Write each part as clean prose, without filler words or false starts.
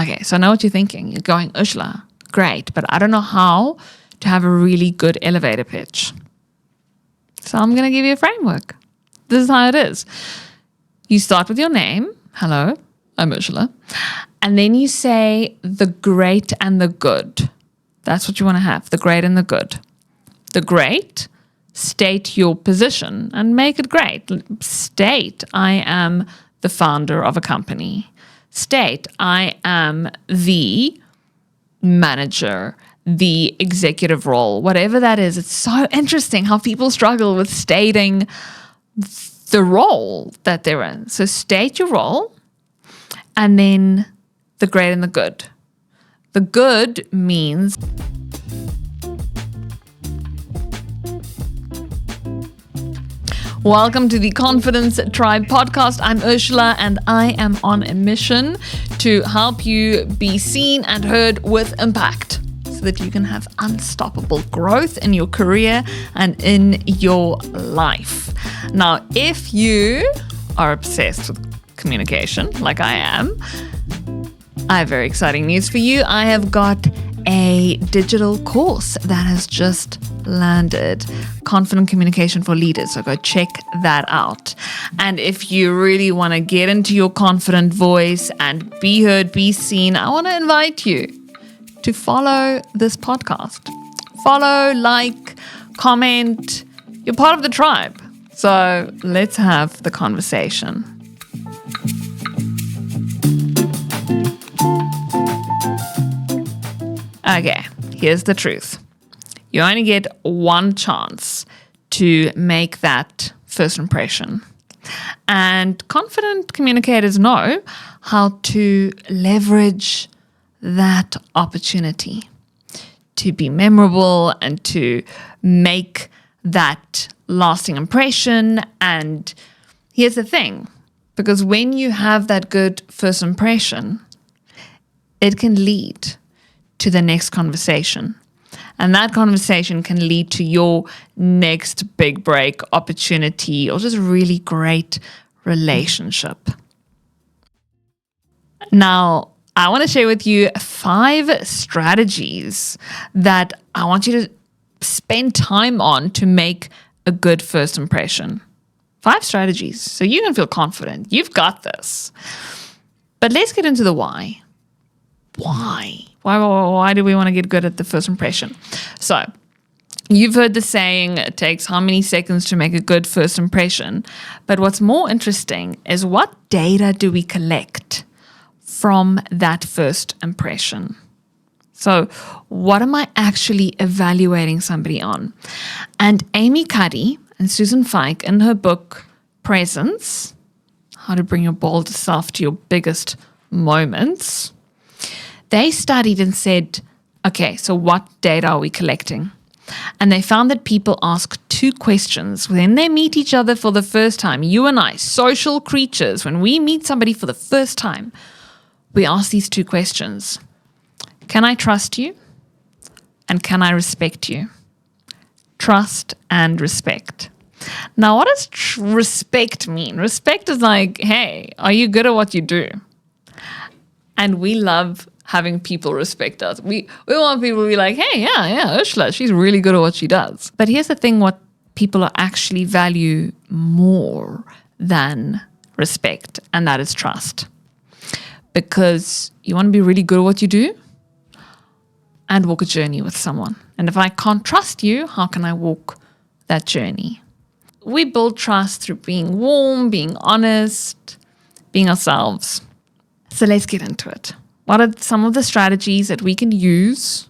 Okay, so I know what you're thinking. You're going, Ursula, great, but I don't know how to have a really good elevator pitch. So I'm going to give you a framework. This is how it is. You start with your name. Hello, I'm Ursula. And then you say the great and the good. That's what you want to have, the great and the good. The great, state your position and make it great. State, I am the founder of a company. State, I am the manager, the executive role, whatever that is. It's so interesting how people struggle with stating the role that they're in. So state your role and then the great and the good. The good means welcome to the Confidence Tribe podcast. I'm Ursula and I am on a mission to help you be seen and heard with impact so that you can have unstoppable growth in your career and in your life. Now, if you are obsessed with communication like I am, I have very exciting news for you. I have got a digital course that has just landed, Confident Communication for Leaders. So go check that out. And if you really want to get into your confident voice and be heard, be seen, I want to invite you to follow this podcast. Follow, like, comment. You're part of the tribe. So let's have the conversation. Okay, here's the truth. You only get one chance to make that first impression. And confident communicators know how to leverage that opportunity to be memorable and to make that lasting impression. And here's the thing, because when you have that good first impression, it can lead to the next conversation. And that conversation can lead to your next big break opportunity or just really great relationship. Now, I want to share with you 5 strategies that I want you to spend time on to make a good first impression. 5 strategies, so you can feel confident. You've got this. But let's get into the why. Why? Why do we want to get good at the first impression? So, you've heard the saying, it takes how many seconds to make a good first impression. But what's more interesting is what data do we collect from that first impression? So, what am I actually evaluating somebody on? And Amy Cuddy and Susan Fike in her book, Presence, How to Bring Your Boldest Self to Your Biggest Moments, they studied and said, okay, so what data are we collecting? And they found that people ask 2 questions when they meet each other for the first time. You and I, social creatures, when we meet somebody for the first time, we ask these 2 questions. Can I trust you? And can I respect you? Trust and respect. Now, what does respect mean? Respect is like, hey, are you good at what you do? And we love having people respect us. We want people to be like, hey, yeah, Ursula, she's really good at what she does. But here's the thing, what people actually value more than respect, and that is trust. Because you want to be really good at what you do and walk a journey with someone. And if I can't trust you, how can I walk that journey? We build trust through being warm, being honest, being ourselves. So let's get into it. What are some of the strategies that we can use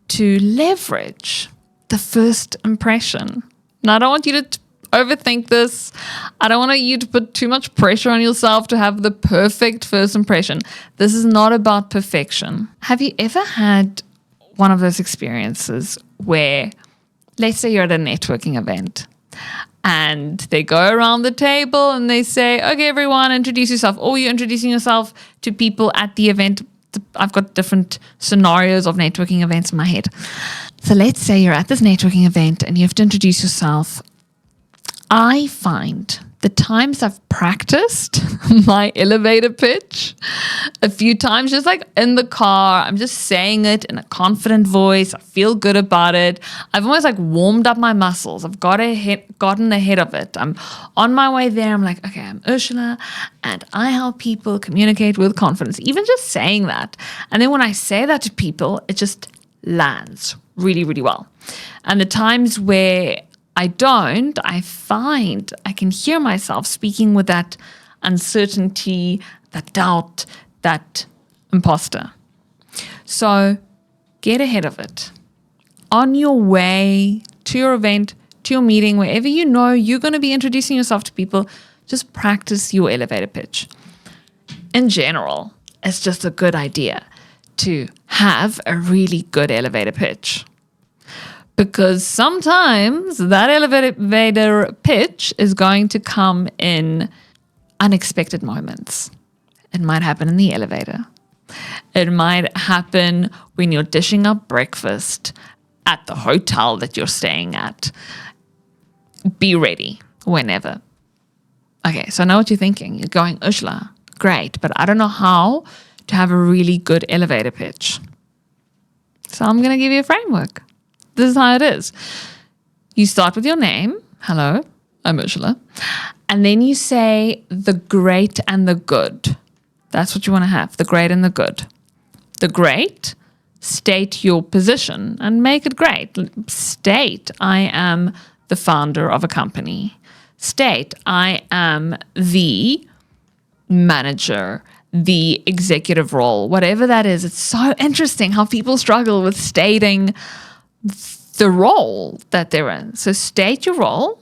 to leverage the first impression? Now, I don't want you to overthink this. I don't want you to put too much pressure on yourself to have the perfect first impression. This is not about perfection. Have you ever had one of those experiences where, let's say you're at a networking event, and they go around the table and they say, okay, everyone, introduce yourself. Or you're introducing yourself to people at the event. I've got different scenarios of networking events in my head. So let's say you're at this networking event and you have to introduce yourself. I find the times I've practiced my elevator pitch a few times, just like in the car, I'm just saying it in a confident voice. I feel good about it. I've almost like warmed up my muscles. I've gotten ahead of it. I'm on my way there. I'm like, okay, I'm Ursula and I help people communicate with confidence. Even just saying that. And then when I say that to people, it just lands really, really well. And the times where I don't, I find I can hear myself speaking with that uncertainty, that doubt, that imposter. So get ahead of it. On your way to your event, to your meeting, wherever you know you're going to be introducing yourself to people, just practice your elevator pitch. In general, it's just a good idea to have a really good elevator pitch. Because sometimes that elevator pitch is going to come in unexpected moments. It might happen in the elevator. It might happen when you're dishing up breakfast at the hotel that you're staying at. Be ready whenever. Okay, so I know what you're thinking. You're going, Ursula, great, but I don't know how to have a really good elevator pitch. So I'm going to give you a framework. This is how it is. You start with your name. Hello, I'm Ursula. And then you say the great and the good. That's what you want to have, the great and the good. The great, state your position and make it great. State, I am the founder of a company. State, I am the manager, the executive role, whatever that is. It's so interesting how people struggle with stating the role that they're in. So state your role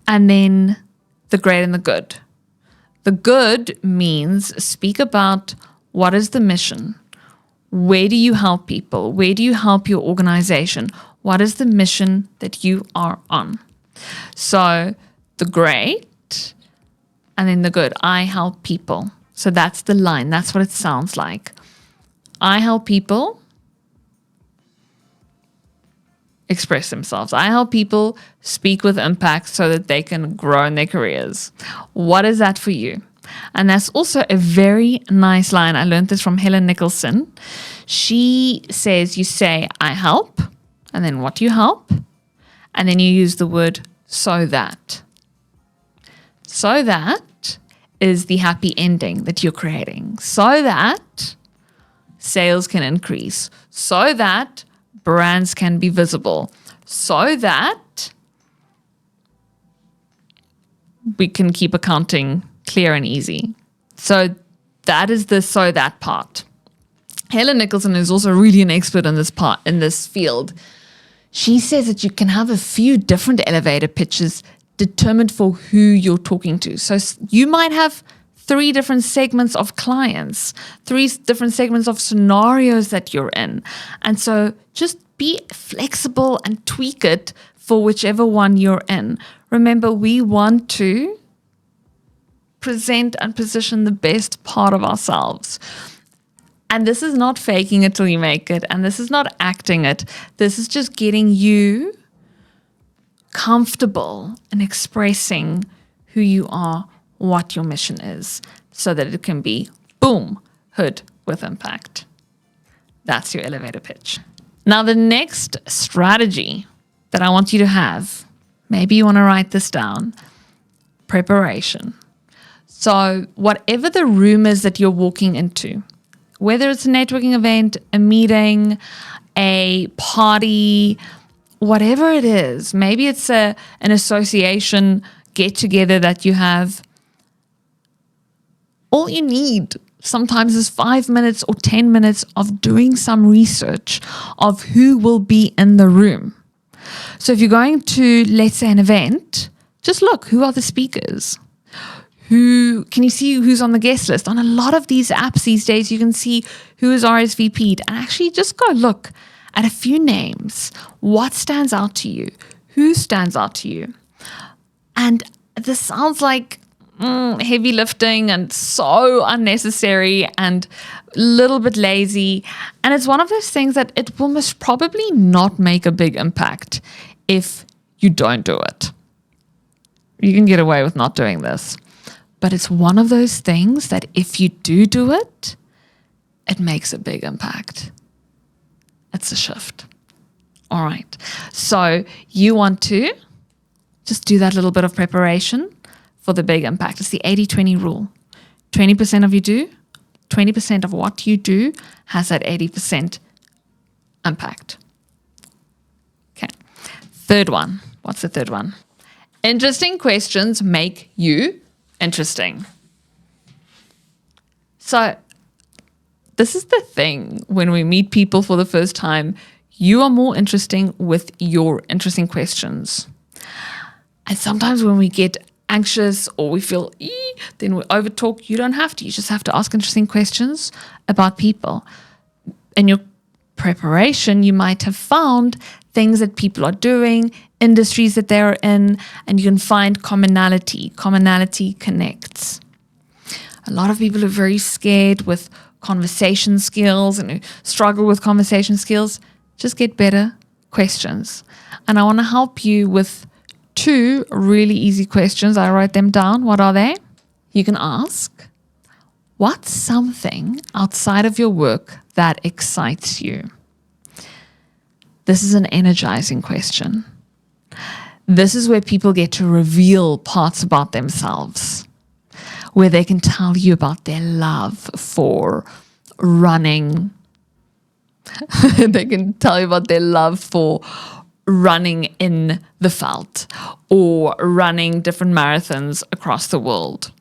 and then the great and the good. The good means speak about what is the mission? Where do you help people? Where do you help your organization? What is the mission that you are on? So the great and then the good. I help people. So that's the line. That's what it sounds like. I help people express themselves. I help people speak with impact so that they can grow in their careers. What is that for you? And that's also a very nice line. I learned this from Helen Nicholson. She says, you say, I help, and then what do you help? And then you use the word so that. So that is the happy ending that you're creating. So that sales can increase. So that brands can be visible, so that we can keep accounting clear and easy. So that is the so that part. Helen Nicholson is also really an expert in this field. She says that you can have a few different elevator pitches determined for who you're talking to. So you might have 3 different segments of clients, 3 different segments of scenarios that you're in. And so just be flexible and tweak it for whichever one you're in. Remember, we want to present and position the best part of ourselves. And this is not faking it till you make it. And this is not acting it. This is just getting you comfortable in expressing who you are, what your mission is, so that it can be, boom, hood with impact. That's your elevator pitch. Now, the next strategy that I want you to have, maybe you want to write this down, preparation. So whatever the room is that you're walking into, whether it's a networking event, a meeting, a party, whatever it is, maybe it's an association get-together that you have, all you need sometimes is 5 minutes or 10 minutes of doing some research of who will be in the room. So if you're going to, let's say, an event, just look, who are the speakers? Can you see who's on the guest list? On a lot of these apps these days, you can see who is RSVP'd, and actually just go look at a few names. What stands out to you? Who stands out to you? And this sounds like heavy lifting and so unnecessary and a little bit lazy. And it's one of those things that it will most probably not make a big impact if you don't do it. You can get away with not doing this. But it's one of those things that if you do it, it makes a big impact. It's a shift. All right. So you want to just do that little bit of preparation for the big impact. It's the 80-20 rule. 20% of you do, 20% of what you do has that 80% impact. Okay. Third one. What's the third one? Interesting questions make you interesting. So this is the thing when we meet people for the first time, you are more interesting with your interesting questions. And sometimes when we get anxious or we feel, then we overtalk. You don't have to. You just have to ask interesting questions about people. In your preparation, you might have found things that people are doing, industries that they're in, and you can find commonality. Commonality connects. A lot of people are very scared with conversation skills and who struggle with conversation skills. Just get better questions. And I want to help you with 2 really easy questions. I wrote them down. What are they? You can ask, what's something outside of your work that excites you? This is an energizing question. This is where people get to reveal parts about themselves, where they can tell you about their love for running. They can tell you about their love for running in the veld or running different marathons across the world.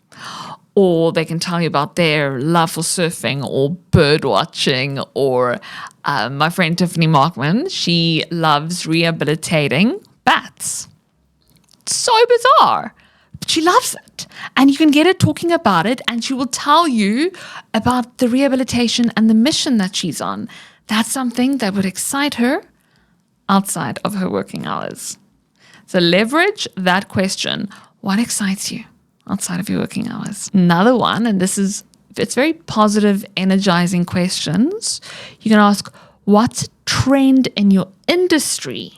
Or they can tell you about their love for surfing or bird watching. Or my friend Tiffany Markman, she loves rehabilitating bats. So bizarre, but she loves it. And you can get her talking about it, and she will tell you about the rehabilitation and the mission that she's on. That's something that would excite her outside of her working hours. So leverage that question. What excites you outside of your working hours? Another one, and it's very positive, energizing questions. You can ask, what's a trend in your industry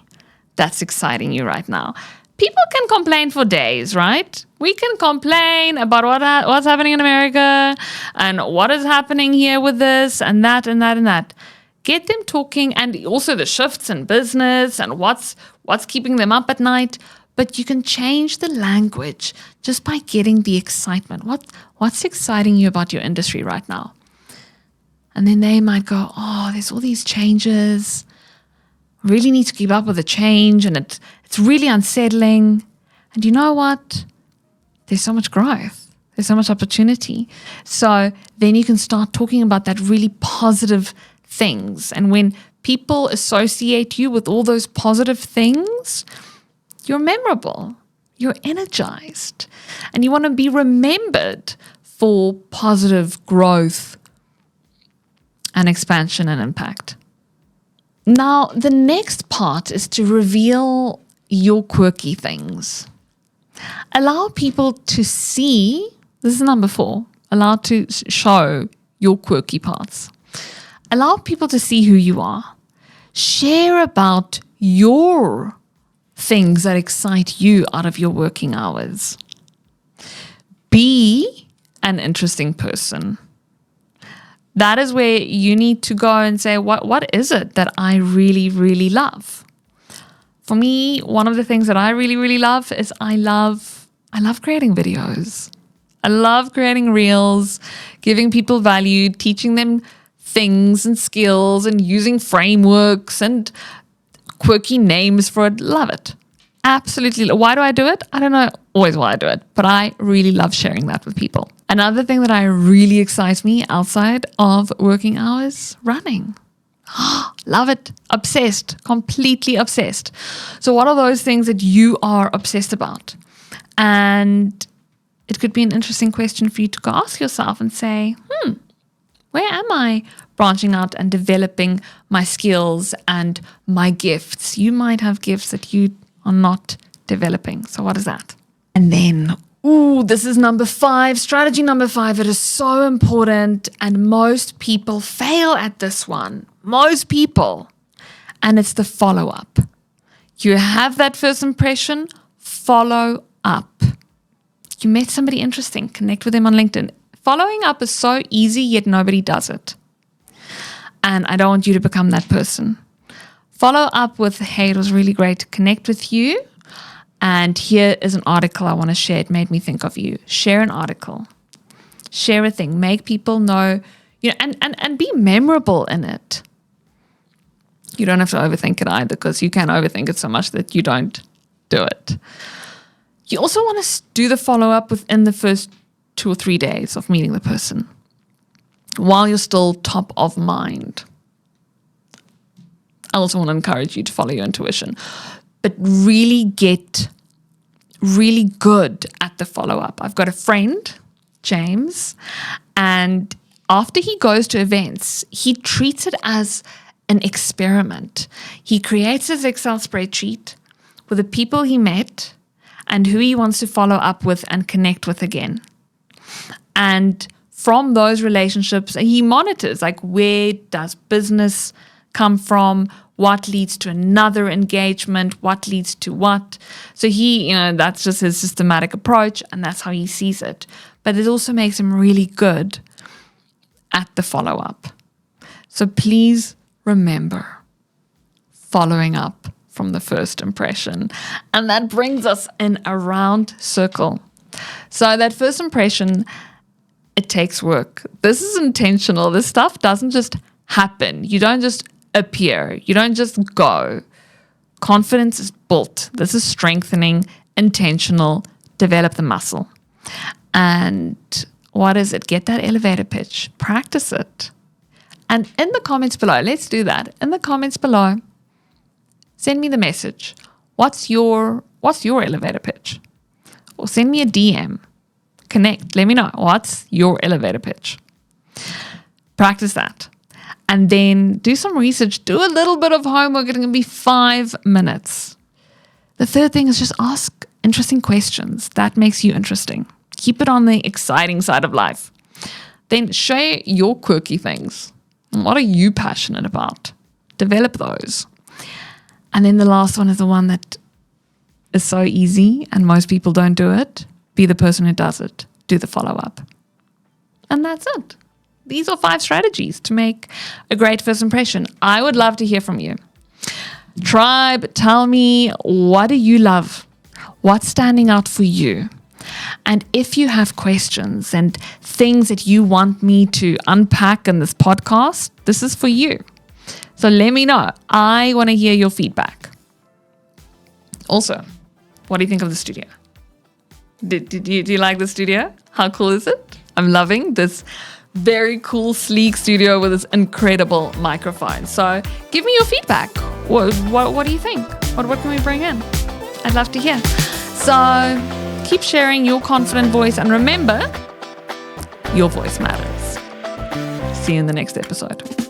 that's exciting you right now? People can complain for days, right? We can complain about what's happening in America and what is happening here with this and that and that and that. Get them talking, and also the shifts in business and what's keeping them up at night. But you can change the language just by getting the excitement. What's exciting you about your industry right now? And then they might go, there's all these changes. Really need to keep up with the change, and it's really unsettling. And you know what? There's so much growth. There's so much opportunity. So then you can start talking about that really positive things. And when people associate you with all those positive things, you're memorable, you're energized, and you want to be remembered for positive growth and expansion and impact. Now, the next part is to reveal your quirky things. Allow people to see, this is number 4, allow to show your quirky parts. Allow people to see who you are. Share about your things that excite you out of your working hours. Be an interesting person. That is where you need to go and say, what is it that I really, really love? For me, one of the things that I really, really love is I love creating videos. I love creating reels, giving people value, teaching them things and skills and using frameworks and quirky names for it. Love it. Absolutely. Why do I do it? I don't know always why I do it, but I really love sharing that with people. Another thing that really excites me outside of working hours, running. Love it. Obsessed. Completely obsessed. So what are those things that you are obsessed about? And it could be an interesting question for you to go ask yourself and say, where am I branching out and developing my skills and my gifts? You might have gifts that you are not developing. So what is that? And then, this is number 5, strategy number 5. It is so important, and most people fail at this one. Most people. And it's the follow-up. You have that first impression, follow up. You met somebody interesting. Connect with them on LinkedIn. Following up is so easy, yet nobody does it. And I don't want you to become that person. Follow up with, hey, it was really great to connect with you. And here is an article I want to share. It made me think of you. Share an article. Share a thing. Make people know, and be memorable in it. You don't have to overthink it either, because you can overthink it so much that you don't do it. You also want to do the follow-up within the first 2 or 3 days of meeting the person, while you're still top of mind. I also want to encourage you to follow your intuition, but really get really good at the follow-up. I've got a friend, James, and after he goes to events, he treats it as an experiment. He creates his Excel spreadsheet with the people he met and who he wants to follow up with and connect with again. And from those relationships, he monitors, like, where does business come from? What leads to another engagement? What leads to what? So he, that's just his systematic approach, and that's how he sees it. But it also makes him really good at the follow-up. So please remember, following up from the first impression. And that brings us in a round circle. So that first impression, it takes work. This is intentional. This stuff doesn't just happen. You don't just appear. You don't just go. Confidence is built. This is strengthening, intentional, develop the muscle. And what is it? Get that elevator pitch. Practice it. And in the comments below, let's do that. In the comments below, send me the message. What's your elevator pitch? Or send me a DM. Connect. Let me know. What's your elevator pitch? Practice that. And then do some research. Do a little bit of homework. It's going to be 5 minutes. The third thing is just ask interesting questions. That makes you interesting. Keep it on the exciting side of life. Then share your quirky things. What are you passionate about? Develop those. And then the last one is the one that is so easy and most people don't do it. Be the person who does it. Do the follow-up. And that's it. These are 5 strategies to make a great first impression. I would love to hear from you. Tribe, tell me, what do you love? What's standing out for you? And if you have questions and things that you want me to unpack in this podcast, this is for you. So let me know. I want to hear your feedback. Also, what do you think of the studio? Do you like the studio? How cool is it? I'm loving this very cool, sleek studio with this incredible microphone. So give me your feedback. What do you think? What can we bring in? I'd love to hear. So keep sharing your confident voice, and remember, your voice matters. See you in the next episode.